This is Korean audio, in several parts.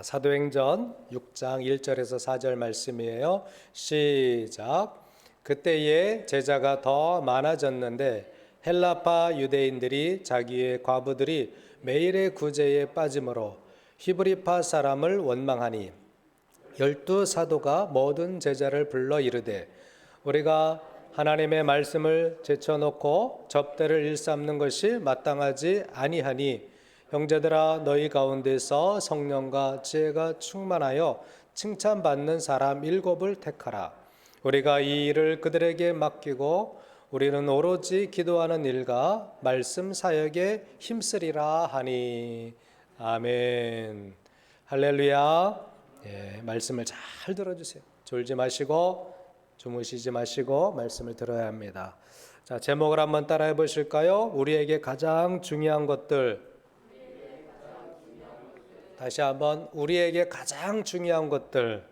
사도행전 6장 1절에서 4절 말씀이에요. 시작. 그때에 제자가 더 많아졌는데 헬라파 유대인들이 자기의 과부들이 매일의 구제에 빠짐으로 히브리파 사람을 원망하니 12 사도가 모든 제자를 불러 이르되 우리가 하나님의 말씀을 제쳐놓고 접대를 일삼는 것이 마땅하지 아니하니 형제들아 너희 가운데서 성령과 지혜가 충만하여 칭찬받는 사람 7을 택하라. 우리가 이 일을 그들에게 맡기고 우리는 오로지 기도하는 일과 말씀 사역에 힘쓰리라 하니. 아멘. 할렐루야. 말씀을 잘 들어주세요. 졸지 마시고 주무시지 마시고 말씀을 들어야 합니다. 자, 제목을 한번 따라해 보실까요? 우리에게 가장 중요한 것들. 다시 한번 우리에게 가장 중요한 것들.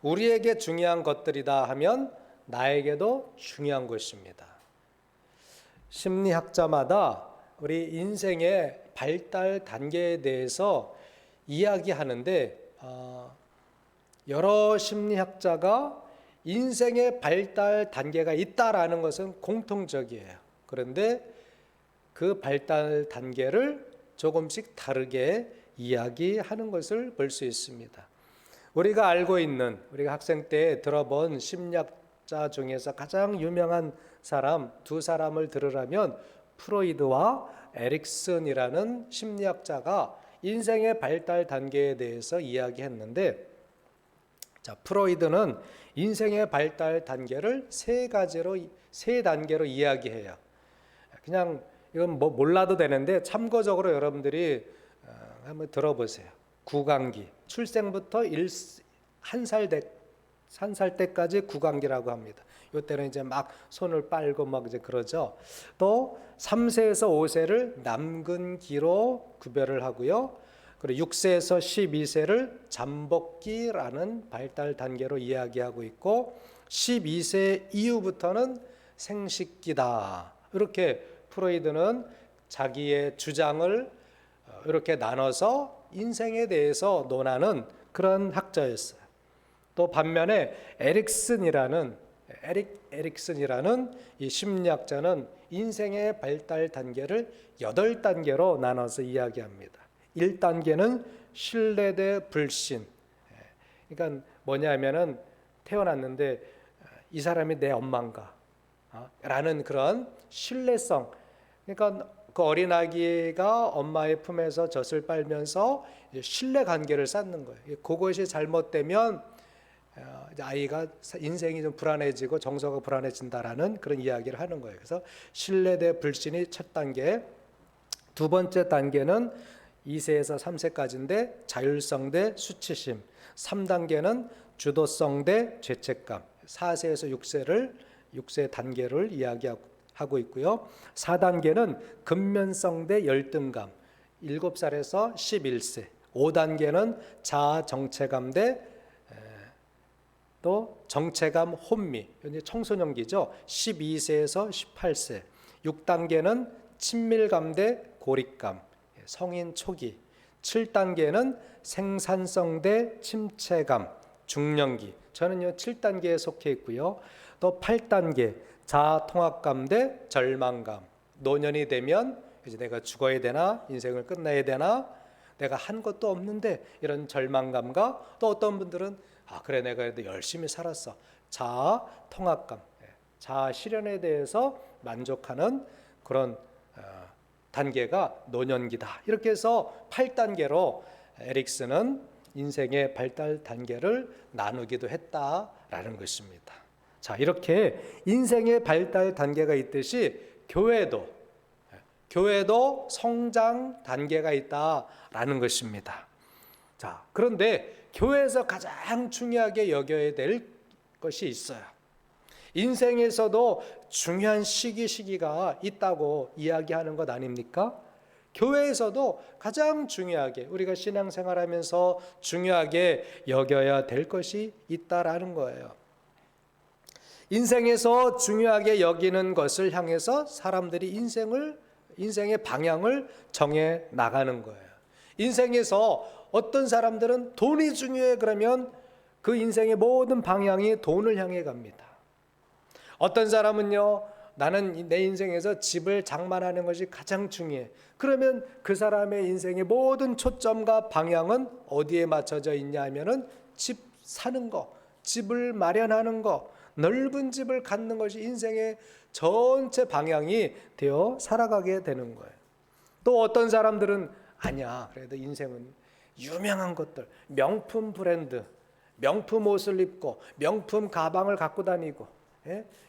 우리에게 중요한 것들이다 하면 나에게도 중요한 것입니다. 심리학자마다 우리 인생의 발달 단계에 대해서 이야기하는데 여러 심리학자가 인생의 발달 단계가 있다라는 것은 공통적이에요. 그런데 그 발달 단계를 조금씩 다르게 이야기하는 것을 볼 수 있습니다. 우리가 알고 있는, 우리가 학생 때 들어본 심리학자 중에서 가장 유명한 사람 두 사람을 들으라면 프로이드와 에릭슨이라는 심리학자가 인생의 발달 단계에 대해서 이야기했는데, 자, 프로이드는 인생의 발달 단계를 세 단계로 이야기해요. 그냥 이건 뭐 몰라도 되는데 참고적으로 여러분들이 한번 들어보세요. 구강기, 출생부터 한 살 때까지 구강기라고 합니다. 이때는 이제 막 손을 빨고 막 이제 그러죠. 또 3세에서 5세를 남근기로 구별을 하고요. 그리고 6세에서 12세를 잠복기라는 발달 단계로 이야기하고 있고 12세 이후부터는 생식기다. 이렇게 프로이드는 자기의 주장을 이렇게 나눠서 인생에 대해서 논하는 그런 학자였어요. 또 반면에 에릭슨이라는 이 심리학자는 인생의 발달 단계를 8단계로 나눠서 이야기합니다. 1단계는 신뢰 대 불신. 그러니까 뭐냐면은 태어났는데 이 사람이 내 엄마인가? 라는 그런 신뢰성. 그러니까 그 어린아기가 엄마의 품에서 젖을 빨면서 신뢰 관계를 쌓는 거예요. 그것이 잘못되면 아이가 인생이 좀 불안해지고 정서가 불안해진다라는 그런 이야기를 하는 거예요. 그래서 신뢰 대 불신이 첫 단계. 두 번째 단계는 2세에서 3세까지인데 자율성 대 수치심. 3단계는 주도성 대 죄책감. 4세에서 6세 단계를 이야기하고 있고요. 4단계는 근면성 대 열등감. 7살에서 11세. 5단계는 자아 정체감 대 또 정체감 혼미. 이제 청소년기죠. 12세에서 18세. 6단계는 친밀감 대 고립감. 성인 초기. 7단계는 생산성 대 침체감. 중년기. 저는요 7단계에 속해 있고요. 또 8단계 자아 통합감 대 절망감. 노년이 되면 이제 내가 죽어야 되나, 인생을 끝내야 되나, 내가 한 것도 없는데 이런 절망감과 또 어떤 분들은 그래 내가 그래도 열심히 살았어. 자아 통합감, 자아 실현에 대해서 만족하는 그런 단계가 노년기다. 이렇게 해서 8단계로 에릭슨은 인생의 발달 단계를 나누기도 했다라는 것입니다. 자, 이렇게 인생의 발달 단계가 있듯이 교회도 성장 단계가 있다라는 것입니다. 자, 그런데 교회에서 가장 중요하게 여겨야 될 것이 있어요. 인생에서도 중요한 시기가 있다고 이야기하는 것 아닙니까? 교회에서도 가장 중요하게 우리가 신앙생활하면서 중요하게 여겨야 될 것이 있다라는 거예요. 인생에서 중요하게 여기는 것을 향해서 사람들이 인생의 방향을 정해 나가는 거예요. 인생에서 어떤 사람들은 돈이 중요해 그러면 그 인생의 모든 방향이 돈을 향해 갑니다. 어떤 사람은요, 나는 내 인생에서 집을 장만하는 것이 가장 중요해. 그러면 그 사람의 인생의 모든 초점과 방향은 어디에 맞춰져 있냐 하면은 집 사는 거, 집을 마련하는 거, 넓은 집을 갖는 것이 인생의 전체 방향이 되어 살아가게 되는 거예요. 또 어떤 사람들은 아니야, 그래도 인생은 유명한 것들, 명품 브랜드, 명품 옷을 입고 명품 가방을 갖고 다니고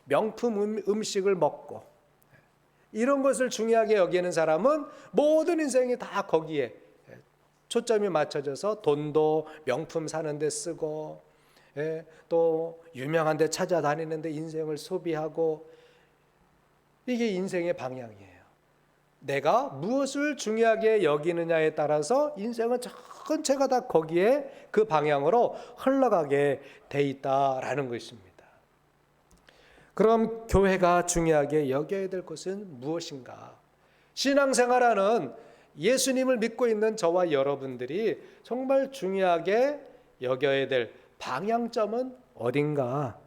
명품 음식을 먹고 이런 것을 중요하게 여기는 사람은 모든 인생이 다 거기에 초점이 맞춰져서 돈도 명품 사는 데 쓰고 또 유명한 데 찾아다니는데 인생을 소비하고, 이게 인생의 방향이에요. 내가 무엇을 중요하게 여기느냐에 따라서 인생은 전체가 다 거기에 그 방향으로 흘러가게 돼 있다라는 것입니다. 그럼 교회가 중요하게 여겨야 될 것은 무엇인가? 신앙생활하는 예수님을 믿고 있는 저와 여러분들이 정말 중요하게 여겨야 될 방향점은 어딘가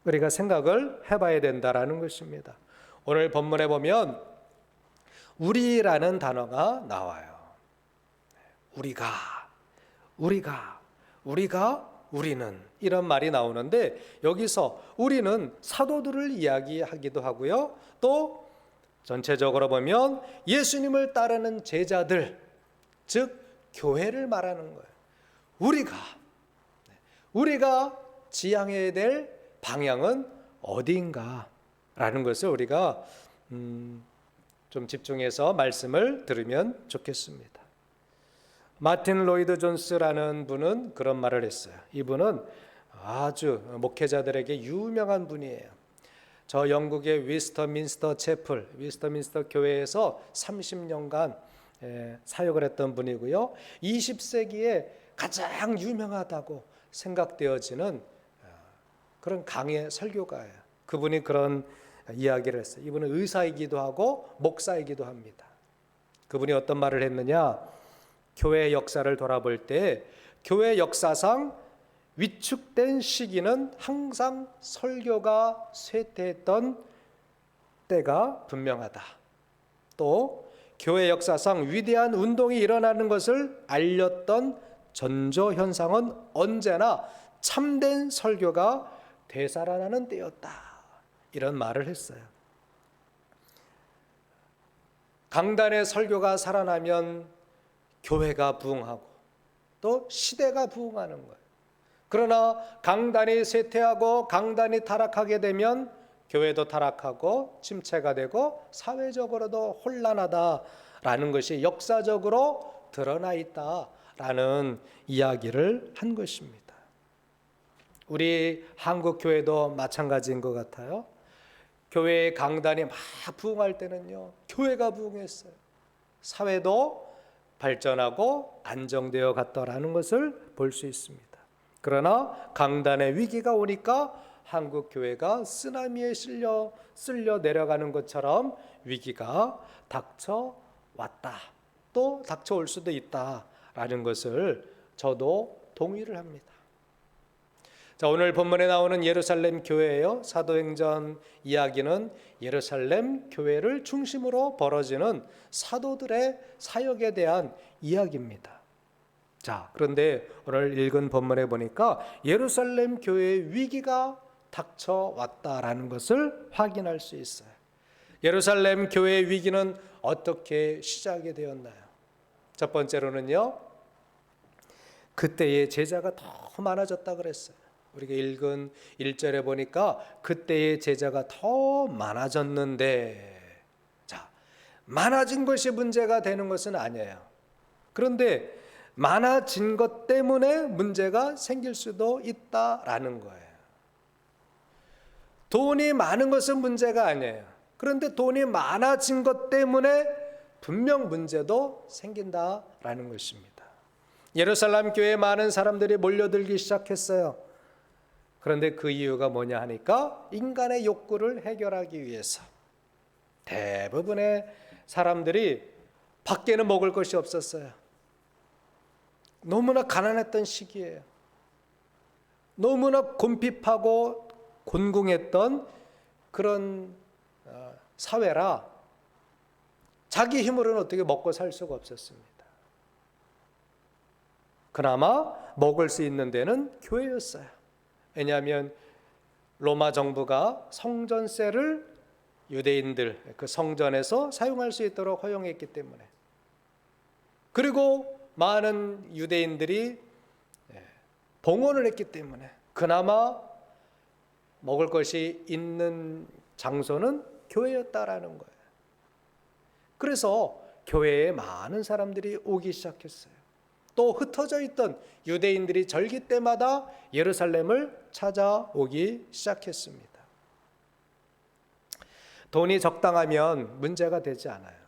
우리가 생각을 해봐야 된다라는 것입니다. 오늘 본문에 보면 우리라는 단어가 나와요. 우리는 이런 말이 나오는데, 여기서 우리는 사도들을 이야기하기도 하고요, 또 전체적으로 보면 예수님을 따르는 제자들, 즉 교회를 말하는 거예요. 우리가 지향해야 될 방향은 어디인가라는 것을 우리가 좀 집중해서 말씀을 들으면 좋겠습니다. 마틴 로이드 존스라는 분은 그런 말을 했어요. 이분은 아주 목회자들에게 유명한 분이에요. 저 영국의 위스터민스터 채플, 위스터민스터 교회에서 30년간 사역을 했던 분이고요. 20세기에 가장 유명하다고 생각되어지는 그런 강의 설교가예요. 그분이 그런 이야기를 했어요. 이분은 의사이기도 하고 목사이기도 합니다. 그분이 어떤 말을 했느냐? 교회 역사를 돌아볼 때 교회 역사상 위축된 시기는 항상 설교가 쇠퇴했던 때가 분명하다. 또 교회 역사상 위대한 운동이 일어나는 것을 알렸던 전조 현상은 언제나 참된 설교가 되살아나는 때였다. 이런 말을 했어요. 강단의 설교가 살아나면 교회가 부흥하고 또 시대가 부흥하는 거예요. 그러나 강단이 쇠퇴하고 강단이 타락하게 되면 교회도 타락하고 침체가 되고 사회적으로도 혼란하다라는 것이 역사적으로 드러나 있다라는 이야기를 한 것입니다. 우리 한국 교회도 마찬가지인 것 같아요. 교회의 강단이 막 부흥할 때는요, 교회가 부흥했어요. 사회도 발전하고 안정되어 갔다라는 것을 볼 수 있습니다. 그러나 강단의 위기가 오니까 한국 교회가 쓰나미에 쓸려 내려가는 것처럼 위기가 닥쳐왔다. 또 닥쳐올 수도 있다라는 것을 저도 동의를 합니다. 자, 오늘 본문에 나오는 예루살렘 교회예요. 사도행전 이야기는 예루살렘 교회를 중심으로 벌어지는 사도들의 사역에 대한 이야기입니다. 자, 그런데 오늘 읽은 본문에 보니까 예루살렘 교회의 위기가 닥쳐왔다라는 것을 확인할 수 있어요. 예루살렘 교회의 위기는 어떻게 시작이 되었나요? 첫 번째로는요, 그때의 제자가 더 많아졌다 그랬어요. 우리가 읽은 1절에 보니까 그때의 제자가 더 많아졌는데, 자, 많아진 것이 문제가 되는 것은 아니에요. 그런데 많아진 것 때문에 문제가 생길 수도 있다라는 거예요. 돈이 많은 것은 문제가 아니에요. 그런데 돈이 많아진 것 때문에 분명 문제도 생긴다라는 것입니다. 예루살렘 교회에 많은 사람들이 몰려들기 시작했어요. 그런데 그 이유가 뭐냐 하니까 인간의 욕구를 해결하기 위해서. 대부분의 사람들이 밖에는 먹을 것이 없었어요. 너무나 가난했던 시기예요. 너무나 곤핍하고 곤궁했던 그런 사회라 자기 힘으로는 어떻게 먹고 살 수가 없었습니다. 그나마 먹을 수 있는 데는 교회였어요. 왜냐하면 로마 정부가 성전세를 유대인들 그 성전에서 사용할 수 있도록 허용했기 때문에, 그리고 많은 유대인들이 봉헌을 했기 때문에 그나마 먹을 것이 있는 장소는 교회였다라는 거예요. 그래서 교회에 많은 사람들이 오기 시작했어요. 또 흩어져 있던 유대인들이 절기 때마다 예루살렘을 찾아오기 시작했습니다. 돈이 적당하면 문제가 되지 않아요.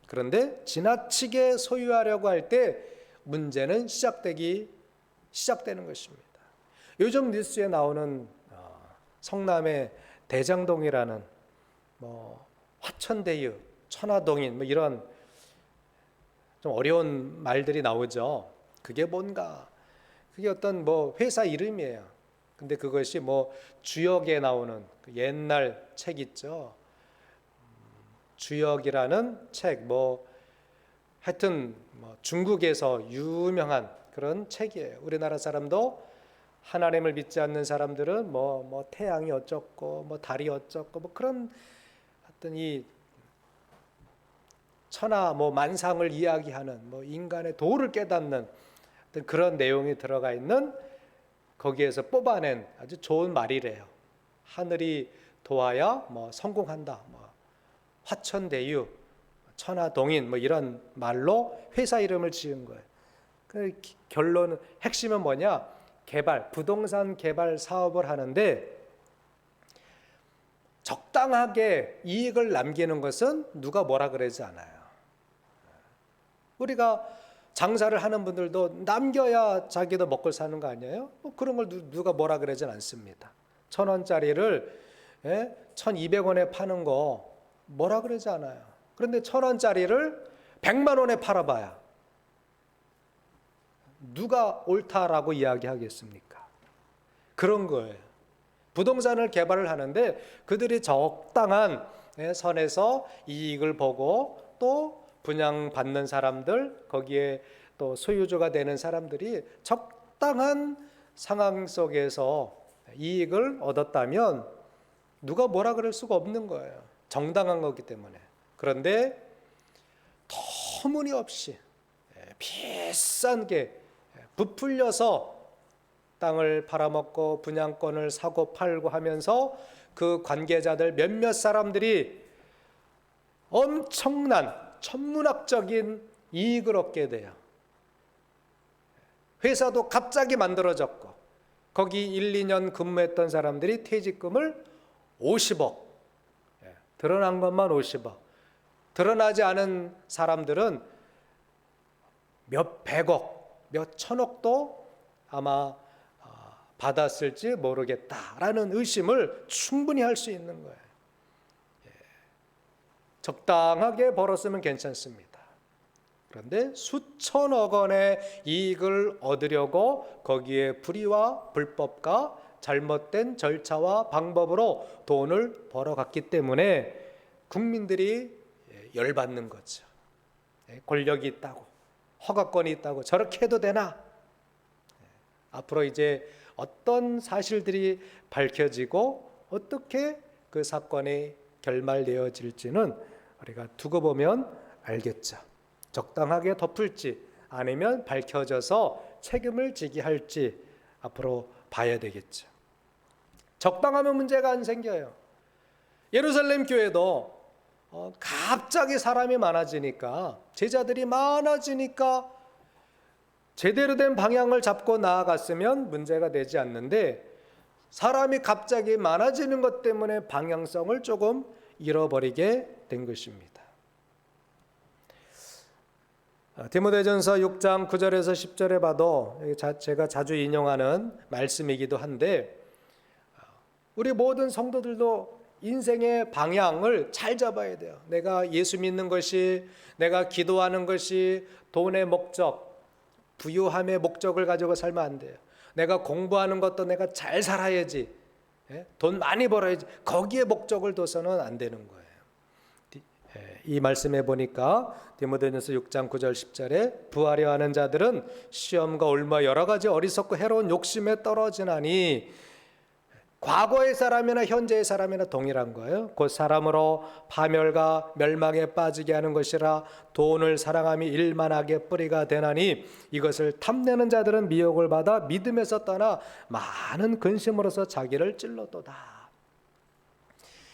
그런데 지나치게 소유하려고 할 때 문제는 시작되는 것입니다. 요즘 뉴스에 나오는 성남의 대장동이라는 화천대유, 천화동인 이런 좀 어려운 말들이 나오죠. 그게 뭔가? 그게 어떤 회사 이름이에요. 근데 그것이 주역에 나오는 그 옛날 책 있죠. 주역이라는 책, 하여튼 중국에서 유명한 그런 책이에요. 우리나라 사람도 하나님을 믿지 않는 사람들은 태양이 어쩌고 달이 어쩌고 그런 어떤 이 천하 만상을 이야기하는 인간의 도를 깨닫는 어떤 그런 내용이 들어가 있는, 거기에서 뽑아낸 아주 좋은 말이래요. 하늘이 도와야 성공한다. 화천대유, 천하동인 이런 말로 회사 이름을 지은 거예요. 그 결론은, 핵심은 뭐냐? 부동산 개발 사업을 하는데 적당하게 이익을 남기는 것은 누가 뭐라 그러지 않아요. 우리가 장사를 하는 분들도 남겨야 자기도 먹고 사는 거 아니에요? 그런 걸 누가 뭐라 그러진 않습니다. 1,000원짜리를 1,200원에 파는 거 뭐라 그러지 않아요. 그런데 1,000원짜리를 100만 원에 팔아봐야 누가 옳다라고 이야기하겠습니까? 그런 거예요. 부동산을 개발을 하는데 그들이 적당한 선에서 이익을 보고, 또 분양받는 사람들, 거기에 또 소유주가 되는 사람들이 적당한 상황 속에서 이익을 얻었다면 누가 뭐라 그럴 수가 없는 거예요. 정당한 거기 때문에. 그런데 터무니없이 비싼 게 부풀려서 땅을 팔아먹고 분양권을 사고 팔고 하면서 그 관계자들 몇몇 사람들이 엄청난 천문학적인 이익을 얻게 돼요. 회사도 갑자기 만들어졌고, 거기 1, 2년 근무했던 사람들이 퇴직금을 50억, 드러난 것만 50억, 드러나지 않은 사람들은 몇 백억, 몇 천억도 아마 받았을지 모르겠다라는 의심을 충분히 할 수 있는 거예요. 적당하게 벌었으면 괜찮습니다. 그런데 수천억 원의 이익을 얻으려고 거기에 불의와 불법과 잘못된 절차와 방법으로 돈을 벌어갔기 때문에 국민들이 열받는 거죠. 권력이 있다고, 허가권이 있다고 저렇게 해도 되나? 앞으로 이제 어떤 사실들이 밝혀지고 어떻게 그 사건이 결말되어질지는 우리가 두고 보면 알겠죠. 적당하게 덮을지 아니면 밝혀져서 책임을 지게 할지 앞으로 봐야 되겠죠. 적당하면 문제가 안 생겨요. 예루살렘 교회도 갑자기 사람이 많아지니까, 제자들이 많아지니까 제대로 된 방향을 잡고 나아갔으면 문제가 되지 않는데, 사람이 갑자기 많아지는 것 때문에 방향성을 조금 잃어버리게 된 것입니다. 디모데전서 6장 9절에서 10절에 봐도 제가 자주 인용하는 말씀이기도 한데, 우리 모든 성도들도 인생의 방향을 잘 잡아야 돼요. 내가 예수 믿는 것이, 내가 기도하는 것이 돈의 목적, 부유함의 목적을 가지고 살면 안 돼요. 내가 공부하는 것도 내가 잘 살아야지, 돈 많이 벌어야지, 거기에 목적을 둬서는 안 되는 거예요. 이 말씀해 보니까 디모데전서 6장 9절 10절에 부하려 하는 자들은 시험과 올무와 여러 가지 어리석고 해로운 욕심에 떨어지나니, 과거의 사람이나 현재의 사람이나 동일한 거예요. 곧 사람으로 파멸과 멸망에 빠지게 하는 것이라 돈을 사랑함이 일만하게 뿌리가 되나니, 이것을 탐내는 자들은 미혹을 받아 믿음에서 떠나 많은 근심으로서 자기를 찔러도다.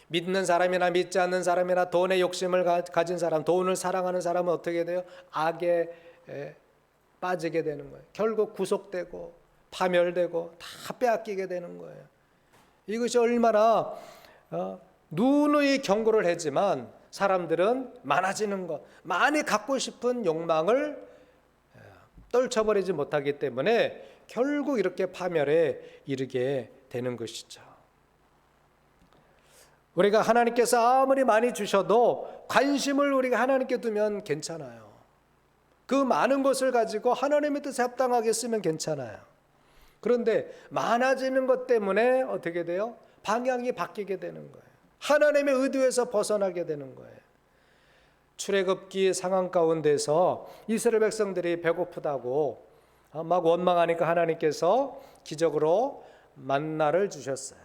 믿는 사람이나 믿지 않는 사람이나 돈의 욕심을 가진 사람, 돈을 사랑하는 사람은 어떻게 돼요? 악에 빠지게 되는 거예요. 결국 구속되고 파멸되고 다 빼앗기게 되는 거예요. 이것이 얼마나 누누이 경고를 했지만 사람들은 많아지는 것, 많이 갖고 싶은 욕망을 떨쳐버리지 못하기 때문에 결국 이렇게 파멸에 이르게 되는 것이죠. 우리가 하나님께서 아무리 많이 주셔도 관심을 우리가 하나님께 두면 괜찮아요. 그 많은 것을 가지고 하나님의 뜻에 합당하게 쓰면 괜찮아요. 그런데 많아지는 것 때문에 어떻게 돼요? 방향이 바뀌게 되는 거예요. 하나님의 의도에서 벗어나게 되는 거예요. 출애굽기 상황 가운데서 이스라엘 백성들이 배고프다고 막 원망하니까 하나님께서 기적으로 만나를 주셨어요.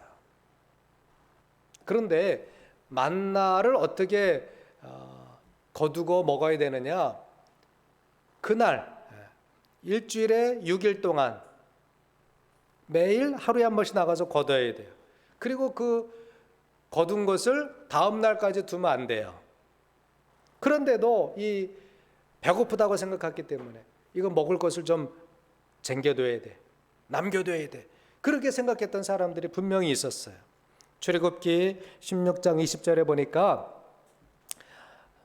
그런데 만나를 어떻게 거두고 먹어야 되느냐? 그날 일주일에 6일 동안 매일 하루에 한 번씩 나가서 거둬야 돼요. 그리고 그 거둔 것을 다음 날까지 두면 안 돼요. 그런데도 이 배고프다고 생각했기 때문에 이거 먹을 것을 좀 쟁겨둬야 돼, 남겨둬야 돼, 그렇게 생각했던 사람들이 분명히 있었어요. 출애굽기 16장 20절에 보니까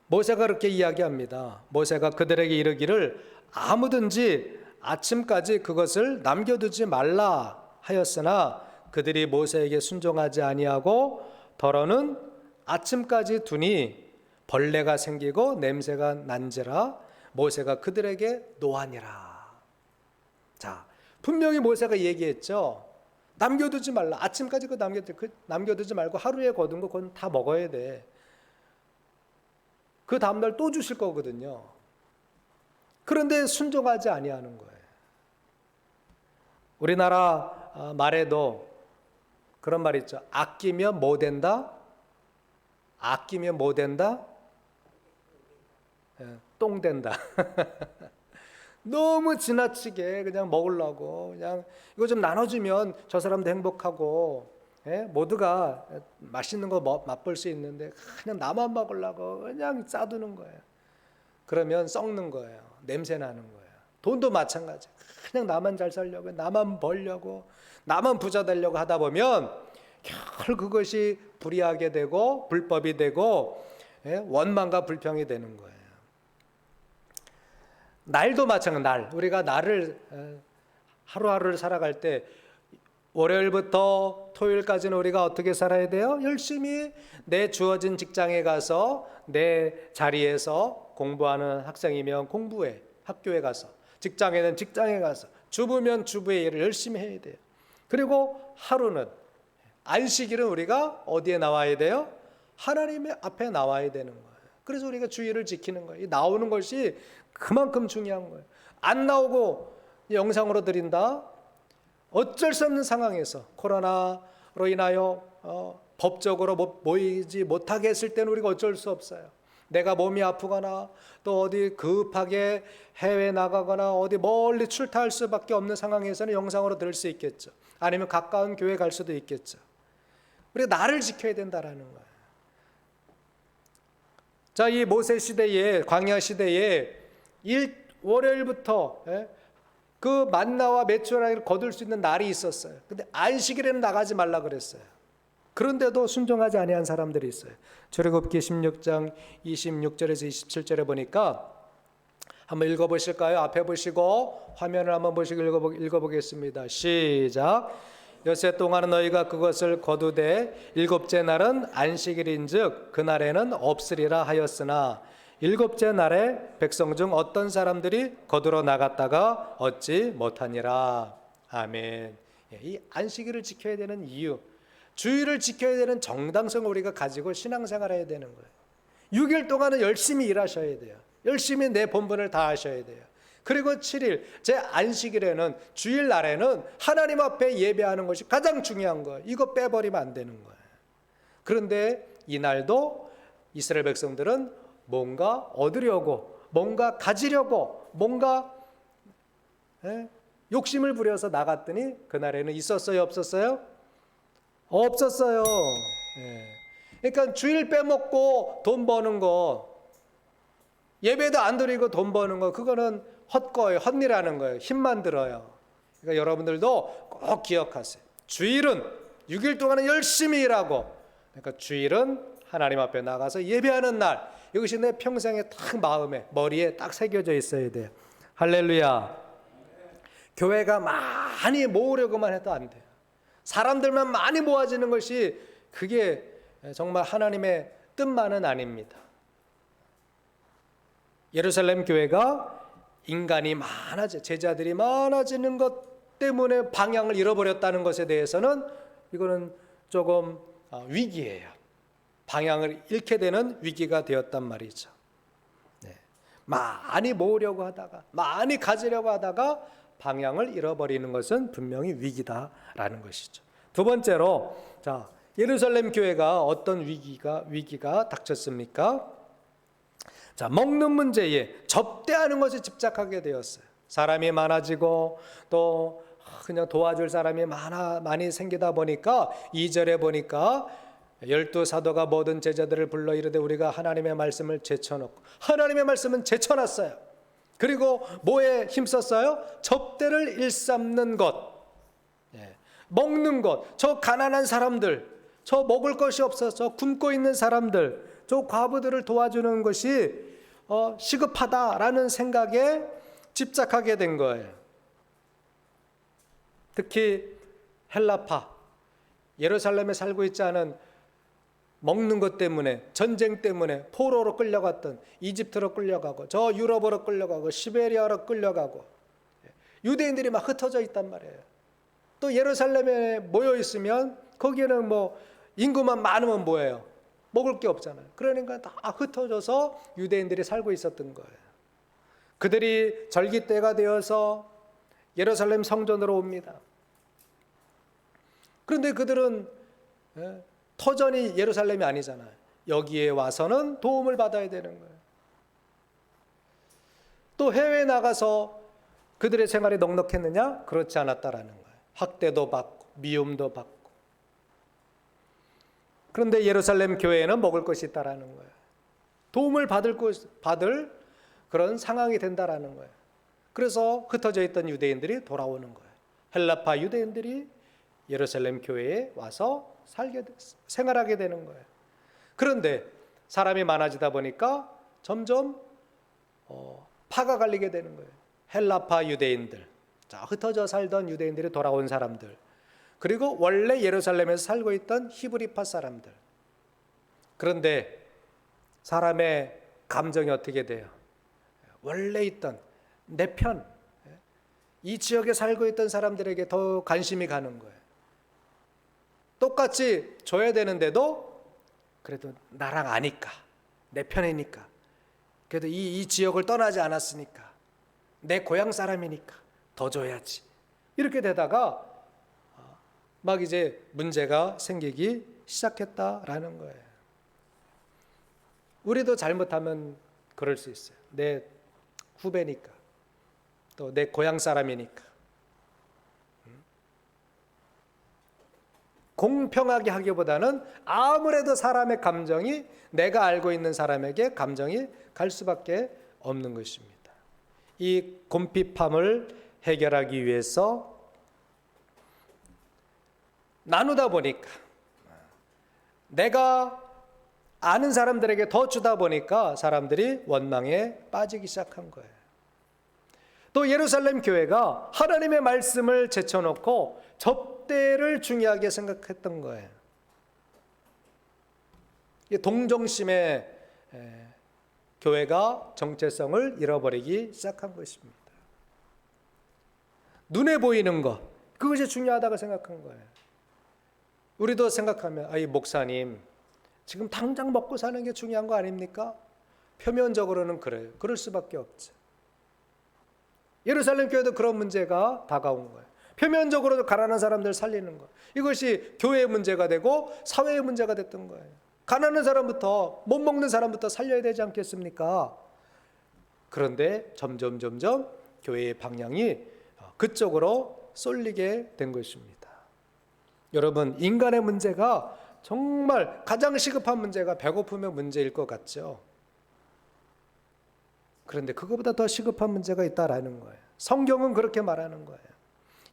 모세가 그렇게 이야기합니다. 모세가 그들에게 이르기를 아무든지 아침까지 그것을 남겨두지 말라 하였으나 그들이 모세에게 순종하지 아니하고 더러는 아침까지 두니 벌레가 생기고 냄새가 난지라 모세가 그들에게 노하니라. 자, 분명히 모세가 얘기했죠. 남겨두지 말라. 아침까지 남겨두지 말고 하루에 거둔 거 그건 다 먹어야 돼. 그 다음날 또 주실 거거든요. 그런데 순종하지 아니하는 거예요. 우리나라 말에도 그런 말 있죠. 아끼면 뭐 된다? 아끼면 뭐 된다? 똥 된다. 너무 지나치게 그냥 먹으려고 그냥 이거 좀 나눠주면 저 사람도 행복하고 모두가 맛있는 거 맛볼 수 있는데 그냥 나만 먹으려고 그냥 싸두는 거예요. 그러면 썩는 거예요. 냄새 나는 거예요. 돈도 마찬가지. 그냥 나만 잘 살려고, 나만 벌려고, 나만 부자 되려고 하다 보면 결 그것이 불의하게 되고 불법이 되고 원망과 불평이 되는 거예요. 날도 마찬가지. 날 우리가 날을 하루하루를 살아갈 때 월요일부터 토요일까지는 우리가 어떻게 살아야 돼요? 열심히 내 주어진 직장에 가서 내 자리에서 공부하는 학생이면 공부해, 학교에 가서, 직장에는 직장에 가서, 주부면 주부의 일을 열심히 해야 돼요. 그리고 하루는 안식일은 우리가 어디에 나와야 돼요? 하나님의 앞에 나와야 되는 거예요. 그래서 우리가 주의를 지키는 거예요. 나오는 것이 그만큼 중요한 거예요. 안 나오고 영상으로 드린다? 어쩔 수 없는 상황에서 코로나로 인하여 법적으로 모이지 못하게 했을 때는 우리가 어쩔 수 없어요. 내가 몸이 아프거나 또 어디 급하게 해외 나가거나 어디 멀리 출타할 수밖에 없는 상황에서는 영상으로 들을 수 있겠죠. 아니면 가까운 교회 갈 수도 있겠죠. 우리가 나를 지켜야 된다라는 거예요. 자, 이 모세 시대에, 광야 시대에 월요일부터 그 만나와 메추라기를 거둘 수 있는 날이 있었어요. 근데 안식일에는 나가지 말라 그랬어요. 그런데도 순종하지 아니한 사람들이 있어요. 출애굽기 16장 26절에서 27절에 보니까 한번 읽어보실까요? 앞에 보시고 화면을 한번 보시고 읽어보겠습니다. 시작. 엿새 동안은 너희가 그것을 거두되 일곱째 날은 안식일인즉 그날에는 없으리라 하였으나 일곱째 날에 백성 중 어떤 사람들이 거두러 나갔다가 얻지 못하니라. 아멘. 이 안식일을 지켜야 되는 이유, 주일을 지켜야 되는 정당성을 우리가 가지고 신앙생활을 해야 되는 거예요. 6일 동안은 열심히 일하셔야 돼요. 열심히 내 본분을 다하셔야 돼요. 그리고 7일, 제 안식일에는, 주일날에는 하나님 앞에 예배하는 것이 가장 중요한 거예요. 이거 빼버리면 안 되는 거예요. 그런데 이날도 이스라엘 백성들은 뭔가 얻으려고, 뭔가 가지려고, 뭔가 욕심을 부려서 나갔더니 그날에는 있었어요, 없었어요? 없었어요. 그러니까 주일 빼먹고 돈 버는 거, 예배도 안 드리고 돈 버는 거, 그거는 헛거예요. 헛일하는 거예요. 힘만 들어요. 그러니까 여러분들도 꼭 기억하세요. 주일은 6일 동안은 열심히 일하고, 그러니까 주일은 하나님 앞에 나가서 예배하는 날, 이것이 내 평생에 딱 마음에, 머리에 딱 새겨져 있어야 돼요. 할렐루야. 교회가 많이 모으려고만 해도 안 돼요. 사람들만 많이 모아지는 것이 그게 정말 하나님의 뜻만은 아닙니다. 예루살렘 교회가 인간이 제자들이 많아지는 것 때문에 방향을 잃어버렸다는 것에 대해서는 이거는 조금 위기예요. 방향을 잃게 되는 위기가 되었단 말이죠. 많이 모으려고 하다가, 많이 가지려고 하다가 방향을 잃어버리는 것은 분명히 위기다라는 것이죠. 두 번째로, 자, 예루살렘 교회가 어떤 위기가 닥쳤습니까? 자, 먹는 문제에, 접대하는 것에 집착하게 되었어요. 사람이 많아지고 또 그냥 도와줄 사람이 많이 생기다 보니까 2절에 보니까 12사도가 모든 제자들을 불러 이르되 우리가 하나님의 말씀을 제쳐놓고, 하나님의 말씀은 제쳐놨어요. 그리고 뭐에 힘썼어요? 접대를 일삼는 것, 먹는 것. 저 가난한 사람들, 저 먹을 것이 없어서 굶고 있는 사람들, 저 과부들을 도와주는 것이 시급하다라는 생각에 집착하게 된 거예요. 특히 헬라파, 예루살렘에 살고 있지 않은, 먹는 것 때문에, 전쟁 때문에 포로로 끌려갔던, 이집트로 끌려가고 저 유럽으로 끌려가고 시베리아로 끌려가고, 유대인들이 막 흩어져 있단 말이에요. 또 예루살렘에 모여 있으면 거기에는 뭐 인구만 많으면 뭐예요? 먹을 게 없잖아요. 그러니까 다 흩어져서 유대인들이 살고 있었던 거예요. 그들이 절기 때가 되어서 예루살렘 성전으로 옵니다. 그런데 그들은 터전이 예루살렘이 아니잖아요. 여기에 와서는 도움을 받아야 되는 거예요. 또 해외에 나가서 그들의 생활이 넉넉했느냐? 그렇지 않았다라는 거예요. 학대도 받고 미움도 받고. 그런데 예루살렘 교회에는 먹을 것이 있다라는 거예요. 도움을 받을 그런 상황이 된다라는 거예요. 그래서 흩어져 있던 유대인들이 돌아오는 거예요. 헬라파 유대인들이 예루살렘 교회에 와서 생활하게 되는 거예요. 그런데 사람이 많아지다 보니까 점점 파가 갈리게 되는 거예요. 헬라파 유대인들, 자, 흩어져 살던 유대인들이 돌아온 사람들, 그리고 원래 예루살렘에서 살고 있던 히브리파 사람들. 그런데 사람의 감정이 어떻게 돼요? 원래 있던 내 편, 이 지역에 살고 있던 사람들에게 더 관심이 가는 거예요. 똑같이 줘야 되는데도 그래도 나랑 아니까, 내 편이니까, 그래도 이 지역을 떠나지 않았으니까, 내 고향 사람이니까 더 줘야지. 이렇게 되다가 막 이제 문제가 생기기 시작했다라는 거예요. 우리도 잘못하면 그럴 수 있어요. 내 후배니까, 또 내 고향 사람이니까. 공평하게 하기보다는 아무래도 사람의 감정이, 내가 알고 있는 사람에게 감정이 갈 수밖에 없는 것입니다. 이 곰핍함을 해결하기 위해서 나누다 보니까, 내가 아는 사람들에게 더 주다 보니까 사람들이 원망에 빠지기 시작한 거예요. 또 예루살렘 교회가 하나님의 말씀을 제쳐놓고 접대를 중요하게 생각했던 거예요. 동정심에 교회가 정체성을 잃어버리기 시작한 것입니다. 눈에 보이는 것, 그것이 중요하다고 생각한 거예요. 우리도 생각하면 이 목사님 지금 당장 먹고 사는 게 중요한 거 아닙니까? 표면적으로는 그래요. 그럴 수밖에 없죠. 예루살렘 교회도 그런 문제가 다가온 거예요. 표면적으로도 가난한 사람들 살리는 것, 이것이 교회의 문제가 되고 사회의 문제가 됐던 거예요. 가난한 사람부터, 못 먹는 사람부터 살려야 되지 않겠습니까? 그런데 점점 교회의 방향이 그쪽으로 쏠리게 된 것입니다. 여러분, 인간의 문제가 정말 가장 시급한 문제가 배고픔의 문제일 것 같죠. 그런데 그거보다 더 시급한 문제가 있다라는 거예요. 성경은 그렇게 말하는 거예요.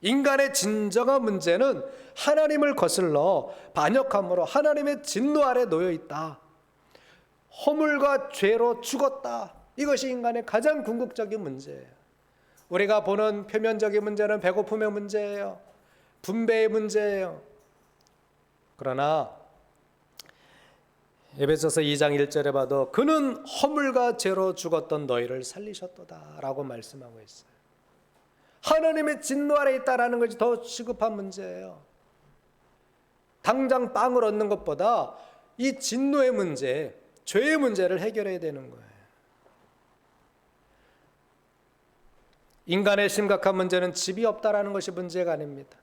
인간의 진정한 문제는 하나님을 거슬러 반역함으로 하나님의 진노 아래 놓여 있다. 허물과 죄로 죽었다. 이것이 인간의 가장 궁극적인 문제예요. 우리가 보는 표면적인 문제는 배고픔의 문제예요. 분배의 문제예요. 그러나 에베소서 2장 1절에 봐도 그는 허물과 죄로 죽었던 너희를 살리셨도다 라고 말씀하고 있어요. 하나님의 진노 아래 있다라는 것이 더 시급한 문제예요. 당장 빵을 얻는 것보다 이 진노의 문제, 죄의 문제를 해결해야 되는 거예요. 인간의 심각한 문제는 집이 없다라는 것이 문제가 아닙니다.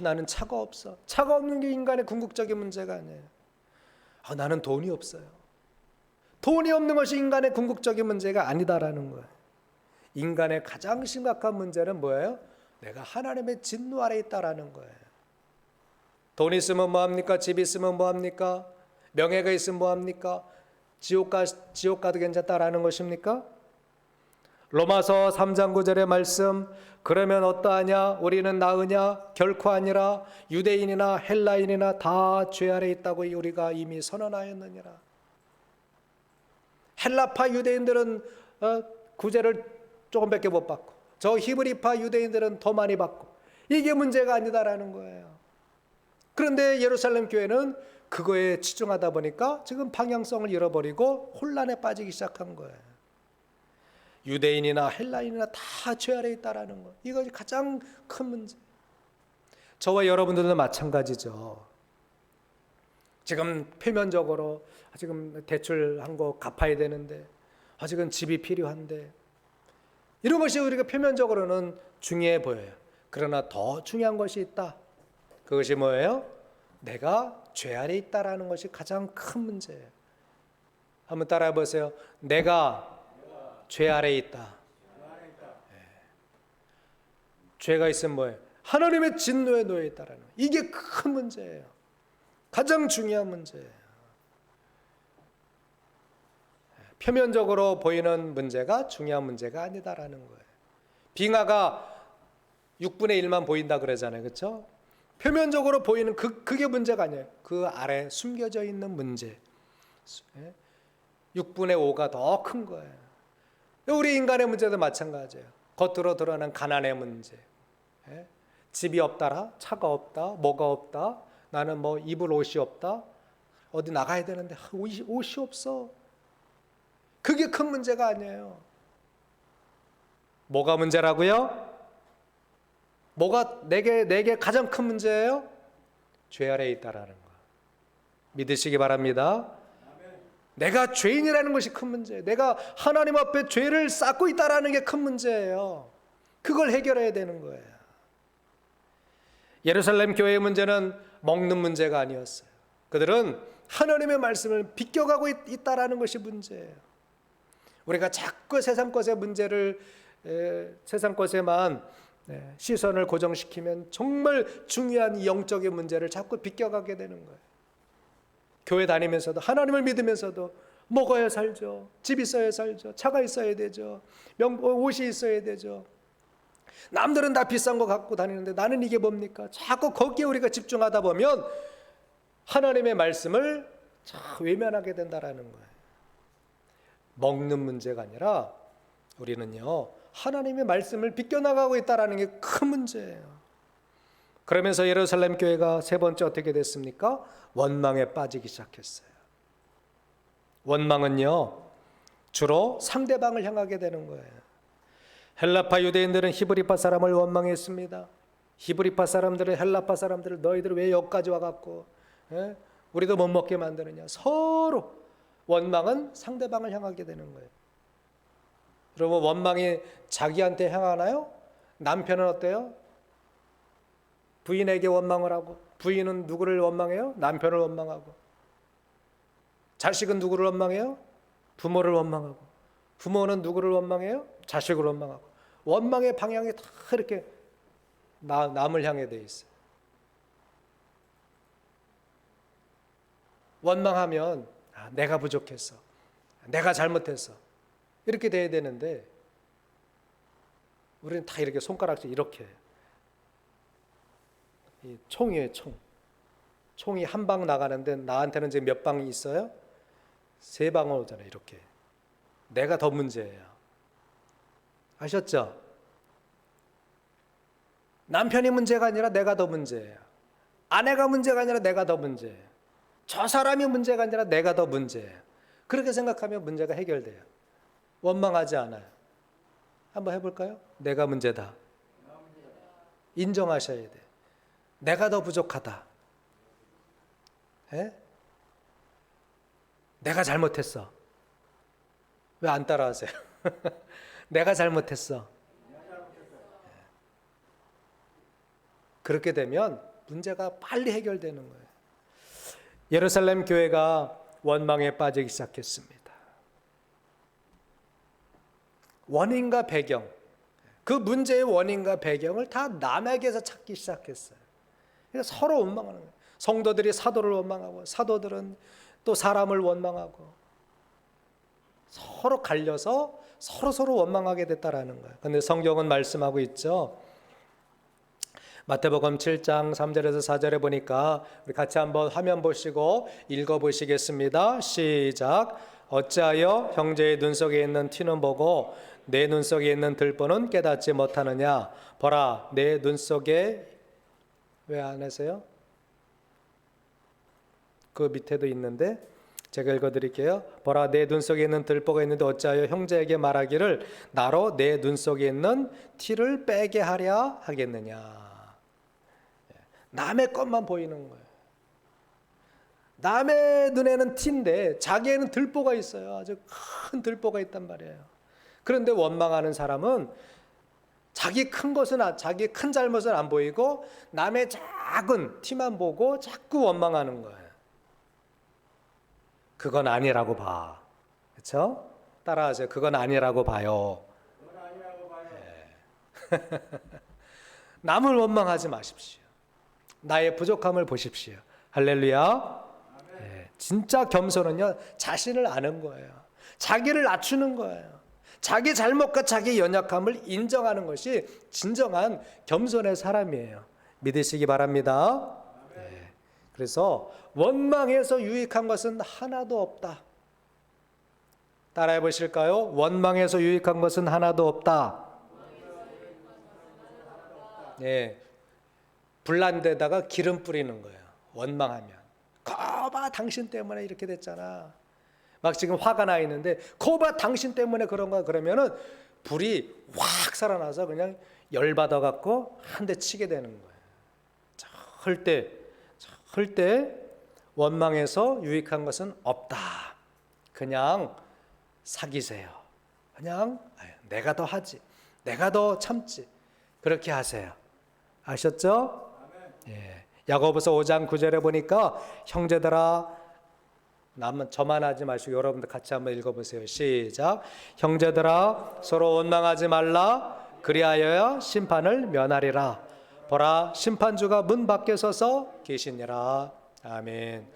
나는 차가 없어. 차가 없는 게 인간의 궁극적인 문제가 아니에요. 나는 돈이 없어요. 돈이 없는 것이 인간의 궁극적인 문제가 아니다라는 거예요. 인간의 가장 심각한 문제는 뭐예요? 내가 하나님의 진노 아래 있다라는 거예요. 돈 있으면 뭐합니까? 집 있으면 뭐합니까? 명예가 있으면 뭐합니까? 지옥 가도 괜찮다라는 것입니까? 로마서 3장 9절의 말씀, 그러면 어떠하냐? 우리는 나으냐? 결코 아니라 유대인이나 헬라인이나 다 죄 아래 있다고 우리가 이미 선언하였느니라. 헬라파 유대인들은 구제를 조금밖에 못 받고, 저 히브리파 유대인들은 더 많이 받고, 이게 문제가 아니다라는 거예요. 그런데 예루살렘 교회는 그거에 치중하다 보니까 지금 방향성을 잃어버리고 혼란에 빠지기 시작한 거예요. 유대인이나 헬라인이나 다 죄 아래 있다라는 것, 이것이 가장 큰 문제. 저와 여러분들도 마찬가지죠. 지금 표면적으로 지금 대출한 거 갚아야 되는데, 지금 집이 필요한데, 이런 것이 우리가 표면적으로는 중요해 보여요. 그러나 더 중요한 것이 있다. 그것이 뭐예요? 내가 죄 아래 있다라는 것이 가장 큰 문제예요. 한번 따라해 보세요. 내가 죄 아래 있다. 죄가 있으면 뭐예요? 하나님의 진노에 놓여 있다라는, 이게 큰 문제예요. 가장 중요한 문제예요. 표면적으로 보이는 문제가 중요한 문제가 아니다라는 거예요. 빙하가 6분의 1만 보인다 그러잖아요. 그렇죠? 표면적으로 보이는 그게 문제가 아니에요. 그 아래 숨겨져 있는 문제, 6분의 5가 더 큰 거예요. 우리 인간의 문제도 마찬가지예요. 겉으로 드러난 가난의 문제, 집이 없다라, 차가 없다, 뭐가 없다, 나는 뭐 입을 옷이 없다, 어디 나가야 되는데 옷이 없어. 그게 큰 문제가 아니에요. 뭐가 문제라고요? 뭐가 내게 가장 큰 문제예요? 죄 아래에 있다라는 거 믿으시기 바랍니다. 내가 죄인이라는 것이 큰 문제예요. 내가 하나님 앞에 죄를 쌓고 있다라는 게 큰 문제예요. 그걸 해결해야 되는 거예요. 예루살렘 교회의 문제는 먹는 문제가 아니었어요. 그들은 하나님의 말씀을 비껴가고 있다라는 것이 문제예요. 우리가 자꾸 세상 것의 문제를, 세상 것에만 시선을 고정시키면 정말 중요한 영적인 문제를 자꾸 비껴가게 되는 거예요. 교회 다니면서도, 하나님을 믿으면서도 먹어야 살죠. 집 있어야 살죠. 차가 있어야 되죠. 옷이 있어야 되죠. 남들은 다 비싼 거 갖고 다니는데 나는 이게 뭡니까? 자꾸 거기에 우리가 집중하다 보면 하나님의 말씀을 외면하게 된다라는 거예요. 먹는 문제가 아니라 우리는요, 하나님의 말씀을 비껴나가고 있다는 게 큰 문제예요. 그러면서 예루살렘 교회가 세 번째 어떻게 됐습니까? 원망에 빠지기 시작했어요. 원망은요, 주로 상대방을 향하게 되는 거예요. 헬라파 유대인들은 히브리파 사람을 원망했습니다. 히브리파 사람들은 헬라파 사람들을 너희들 왜 여기까지 와갖고 우리도 못 먹게 만드느냐. 서로 원망은 상대방을 향하게 되는 거예요. 여러분, 원망이 자기한테 향하나요? 남편은 어때요? 부인에게 원망을 하고, 부인은 누구를 원망해요? 남편을 원망하고. 자식은 누구를 원망해요? 부모를 원망하고. 부모는 누구를 원망해요? 자식을 원망하고. 원망의 방향이 다 이렇게 남을 향해 돼 있어요. 원망하면 내가 부족했어, 내가 잘못했어, 이렇게 돼야 되는데 우리는 다 이렇게 손가락질 이렇게 해요. 이 총이에요, 총. 총이 한 방 나가는데 나한테는 지금 몇 방이 있어요? 3방 오잖아요. 이렇게. 내가 더 문제예요. 아셨죠? 남편이 문제가 아니라 내가 더 문제예요. 아내가 문제가 아니라 내가 더 문제예요. 저 사람이 문제가 아니라 내가 더 문제예요. 그렇게 생각하면 문제가 해결돼요. 원망하지 않아요. 한번 해볼까요? 내가 문제다. 인정하셔야 돼. 내가 더 부족하다. 에? 내가 잘못했어. 왜 안 따라하세요? 내가 잘못했어. 그렇게 되면 문제가 빨리 해결되는 거예요. 예루살렘 교회가 원망에 빠지기 시작했습니다. 원인과 배경, 그 문제의 원인과 배경을 다 남에게서 찾기 시작했어요. 그러니까 서로 원망하는 거예요. 성도들이 사도를 원망하고, 사도들은 또 사람을 원망하고, 서로 갈려서 서로 원망하게 됐다라는 거예요. 그런데 성경은 말씀하고 있죠. 마태복음 7장 3절에서 4절에 보니까 우리 같이 한번 화면 보시고 읽어보시겠습니다. 시작. 어찌하여 형제의 눈 속에 있는 티는 보고 내 눈 속에 있는 들보는 깨닫지 못하느냐. 보라, 내 눈 속에, 왜 안 하세요? 그 밑에도 있는데 제가 읽어드릴게요. 보라, 내 눈 속에 있는 들보가 있는데 어찌하여 형제에게 말하기를 나로 내 눈 속에 있는 티를 빼게 하랴 하겠느냐. 남의 것만 보이는 거예요. 남의 눈에는 티인데 자기에는 들보가 있어요. 아주 큰 들보가 있단 말이에요. 그런데 원망하는 사람은 자기 큰 것은, 자기 큰 잘못은 안 보이고 남의 작은 티만 보고 자꾸 원망하는 거예요. 그건 아니라고 봐. 그렇죠? 따라하세요. 그건 아니라고 봐요. 그건 아니라고 봐요. 네. 남을 원망하지 마십시오. 나의 부족함을 보십시오. 할렐루야. 네. 진짜 겸손은요, 자신을 아는 거예요. 자기를 낮추는 거예요. 자기 잘못과 자기 연약함을 인정하는 것이 진정한 겸손의 사람이에요. 믿으시기 바랍니다. 네. 그래서 원망해서 유익한 것은 하나도 없다. 따라해 보실까요? 원망해서 유익한 것은 하나도 없다. 네. 불난 데다가 기름 뿌리는 거예요. 원망하면. 거봐, 당신 때문에 이렇게 됐잖아. 막 지금 화가 나 있는데 거봐, 당신 때문에 그런 거야. 그러면은 불이 확 살아나서 그냥 열받아 갖고 한 대 치게 되는 거예요. 절대 원망해서 유익한 것은 없다. 그냥 사귀세요. 그냥 내가 더 하지, 내가 더 참지, 그렇게 하세요. 아셨죠? 예. 야고보서 5장 9절에 보니까 형제들아, 저만 하지 마시고 여러분들 같이 한번 읽어보세요. 시작. 형제들아, 서로 원망하지 말라. 그리하여야 심판을 면하리라. 보라, 심판주가 문 밖에 서서 계시니라. 아멘.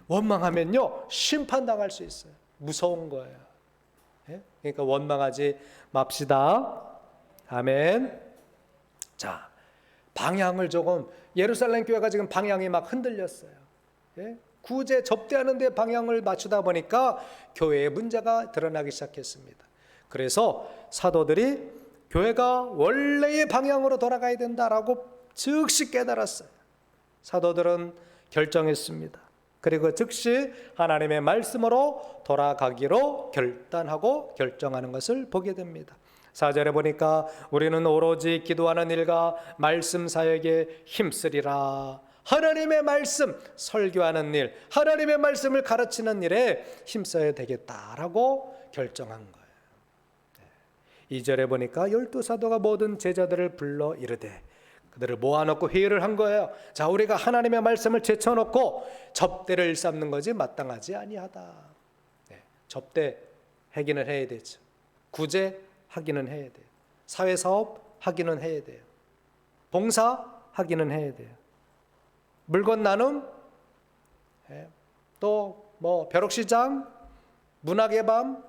원망하면요, 심판당할 수 있어요. 무서운 거예요. 예? 그러니까 원망하지 맙시다. 아멘. 자, 방향을 조금, 예루살렘 교회가 지금 방향이 막 흔들렸어요. 예? 구제 접대하는 데 방향을 맞추다 보니까 교회의 문제가 드러나기 시작했습니다. 그래서 사도들이 교회가 원래의 방향으로 돌아가야 된다라고 즉시 깨달았어요. 사도들은 결정했습니다. 그리고 즉시 하나님의 말씀으로 돌아가기로 결단하고 결정하는 것을 보게 됩니다. 4절에 보니까 우리는 오로지 기도하는 일과 말씀 사역에 힘쓰리라. 하나님의 말씀 설교하는 일, 하나님의 말씀을 가르치는 일에 힘써야 되겠다라고 결정한 거예요. 2절에 보니까 12사도가 모든 제자들을 불러 이르되, 그들을 모아놓고 회의를 한 거예요. 자, 우리가 하나님의 말씀을 제쳐놓고 접대를 쌓는 것이 마땅하지 아니하다. 접대하기는 해야 되죠. 구제하기는 해야 돼요. 사회사업 하기는 해야 돼요. 봉사하기는 해야 돼요. 물건 나눔, 또 뭐 벼룩시장, 문학의 밤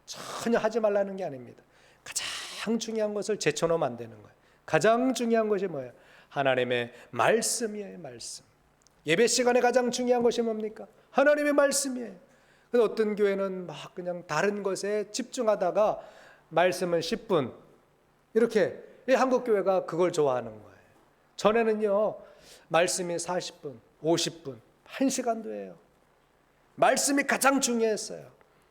전혀 하지 말라는 게 아닙니다. 가장 중요한 것을 제쳐놓으면 안 되는 거예요. 가장 중요한 것이 뭐예요? 하나님의 말씀이에요. 말씀. 예배 시간에 가장 중요한 것이 뭡니까? 하나님의 말씀이에요. 그래서 어떤 교회는 막 그냥 다른 것에 집중하다가 말씀은 10분 이렇게, 한국 교회가 그걸 좋아하는 거예요. 전에는요 말씀이 40분, 50분, 1시간도 해요. 말씀이 가장 중요했어요.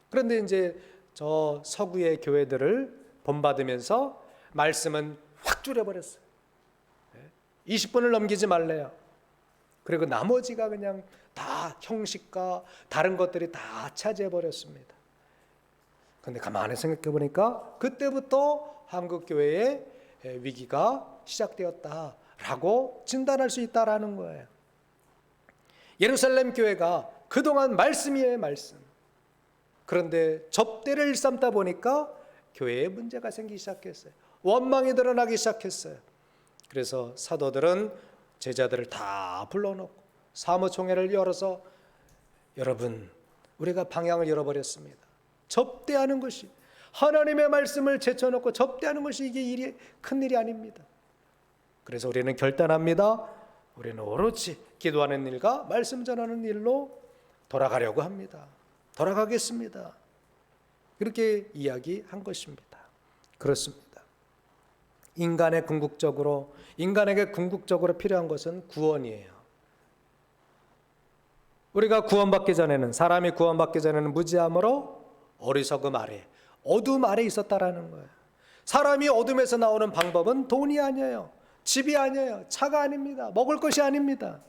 그런데 이제 저 서구의 교회들을 본받으면서 말씀은 확 줄여버렸어요. 20분을 넘기지 말래요. 그리고 나머지가 그냥 다 형식과 다른 것들이 다 차지해버렸습니다. 그런데 가만히 생각해 보니까 그때부터 한국교회의 위기가 시작되었다라고 진단할 수 있다라는 거예요. 예루살렘 교회가 그동안 말씀이에요. 말씀. 그런데 접대를 일삼다 보니까 교회에 문제가 생기기 시작했어요. 원망이 드러나기 시작했어요. 그래서 사도들은 제자들을 다 불러놓고 사무총회를 열어서, 여러분, 우리가 방향을 잃어버렸습니다. 접대하는 것이, 하나님의 말씀을 제쳐놓고 접대하는 것이 이게 큰일이 아닙니다. 그래서 우리는 결단합니다. 우리는 오로지 기도하는 일과 말씀 전하는 일로 돌아가려고 합니다. 돌아가겠습니다. 그렇게 이야기한 것입니다. 그렇습니다. 인간에게 궁극적으로 필요한 것은 구원이에요. 우리가 구원받기 전에는, 사람이 구원받기 전에는 무지함으로 어리석음 아래, 어둠 아래 있었다라는 거예요. 사람이 어둠에서 나오는 방법은 돈이 아니에요. 집이 아니에요. 차가 아닙니다. 먹을 것이 아닙니다.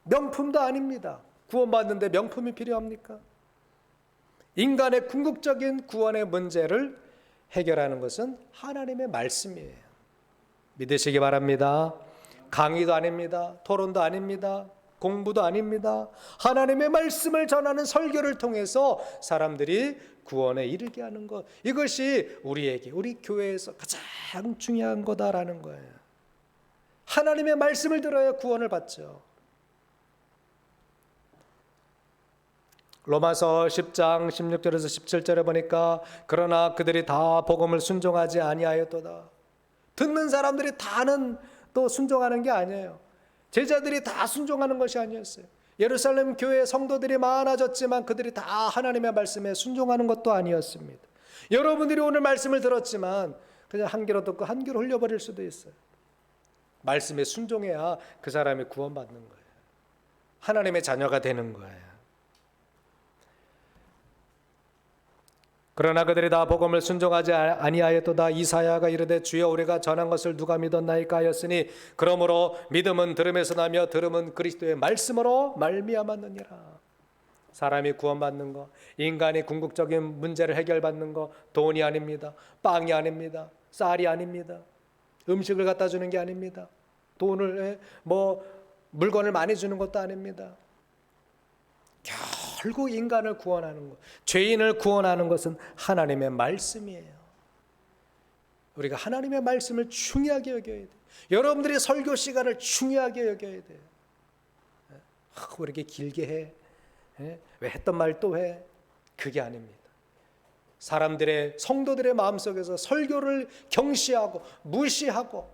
명품도 아닙니다. 구원받는데 명품이 필요합니까? 인간의 궁극적인 구원의 문제를 해결하는 것은 하나님의 말씀이에요. 믿으시기 바랍니다. 강의도 아닙니다. 토론도 아닙니다. 공부도 아닙니다. 하나님의 말씀을 전하는 설교를 통해서 사람들이 구원에 이르게 하는 것, 이것이 우리에게, 우리 교회에서 가장 중요한 거다라는 거예요. 하나님의 말씀을 들어야 구원을 받죠. 로마서 10장 16절에서 17절에 보니까 그러나 그들이 다 복음을 순종하지 아니하였도다. 듣는 사람들이 다는 또 순종하는 게 아니에요. 제자들이 다 순종하는 것이 아니었어요. 예루살렘 교회 성도들이 많아졌지만 그들이 다 하나님의 말씀에 순종하는 것도 아니었습니다. 여러분들이 오늘 말씀을 들었지만 그냥 한 귀로 듣고 한 귀로 흘려버릴 수도 있어요. 말씀에 순종해야 그 사람이 구원받는 거예요. 하나님의 자녀가 되는 거예요. 그러나 그들이 다 복음을 순종하지 아니하였도다. 이사야가 이르되 주여 우리가 전한 것을 누가 믿었나이까 하였으니 그러므로 믿음은 들음에서 나며 들음은 그리스도의 말씀으로 말미암았느니라. 사람이 구원받는 거, 인간이 궁극적인 문제를 해결받는 거 돈이 아닙니다. 빵이 아닙니다. 쌀이 아닙니다. 음식을 갖다 주는 게 아닙니다. 돈을 물건을 많이 주는 것도 아닙니다. 결국 인간을 구원하는 것, 죄인을 구원하는 것은 하나님의 말씀이에요. 우리가 하나님의 말씀을 중요하게 여겨야 돼요. 여러분들이 설교 시간을 중요하게 여겨야 돼요. 왜 이렇게 길게 해? 왜 했던 말 또 해? 그게 아닙니다. 사람들의, 성도들의 마음속에서 설교를 경시하고 무시하고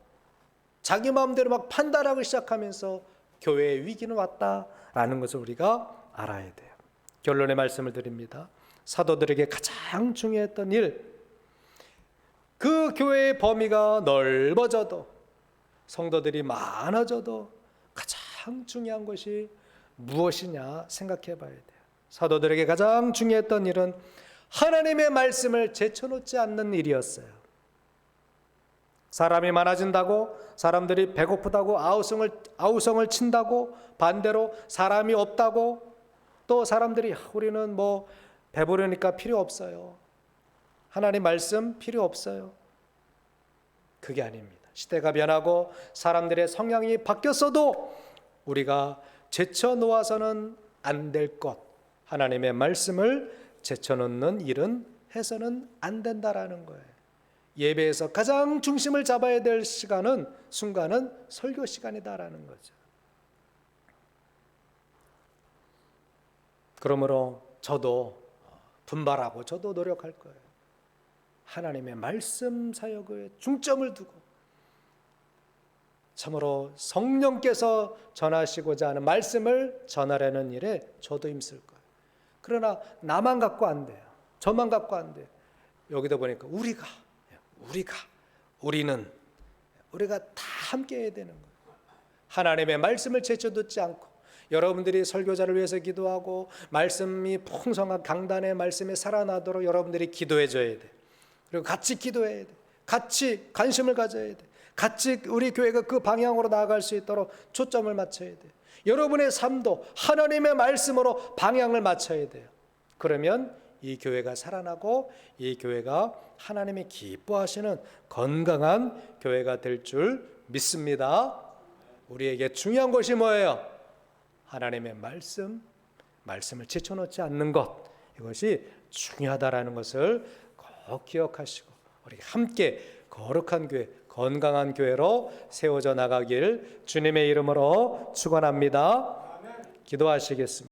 자기 마음대로 막 판단하기 시작하면서 교회의 위기는 왔다라는 것을 우리가 알아야 돼요. 결론의 말씀을 드립니다. 사도들에게 가장 중요했던 일, 그 교회의 범위가 넓어져도 성도들이 많아져도 가장 중요한 것이 무엇이냐 생각해 봐야 돼요. 사도들에게 가장 중요했던 일은 하나님의 말씀을 제쳐놓지 않는 일이었어요. 사람이 많아진다고, 사람들이 배고프다고 아우성을 친다고, 반대로 사람이 없다고, 또 사람들이 우리는 뭐 배부르니까 필요 없어요, 하나님 말씀 필요 없어요. 그게 아닙니다. 시대가 변하고 사람들의 성향이 바뀌었어도 우리가 제쳐놓아서는 안 될 것, 하나님의 말씀을 제쳐놓는 일은 해서는 안 된다라는 거예요. 예배에서 가장 중심을 잡아야 될 순간은 설교 시간이다라는 거죠. 그러므로 저도 분발하고 저도 노력할 거예요. 하나님의 말씀 사역에 중점을 두고 참으로 성령께서 전하시고자 하는 말씀을 전하려는 일에 저도 힘쓸 거예요. 그러나 나만 갖고 안 돼요. 저만 갖고 안 돼요. 여기다 보니까 우리가 다 함께 해야 되는 거예요. 하나님의 말씀을 제쳐두지 않고 여러분들이 설교자를 위해서 기도하고 말씀이 풍성한 강단의 말씀이 살아나도록 여러분들이 기도해 줘야 돼. 그리고 같이 기도해야 돼. 같이 관심을 가져야 돼. 같이 우리 교회가 그 방향으로 나아갈 수 있도록 초점을 맞춰야 돼. 여러분의 삶도 하나님의 말씀으로 방향을 맞춰야 돼요. 그러면 이 교회가 살아나고 이 교회가 하나님이 기뻐하시는 건강한 교회가 될 줄 믿습니다. 우리에게 중요한 것이 뭐예요? 하나님의 말씀을 제쳐놓지 않는 것, 이것이 중요하다라는 것을 꼭 기억하시고 우리 함께 거룩한 교회, 건강한 교회로 세워져 나가길 주님의 이름으로 축원합니다. 기도하시겠습니다.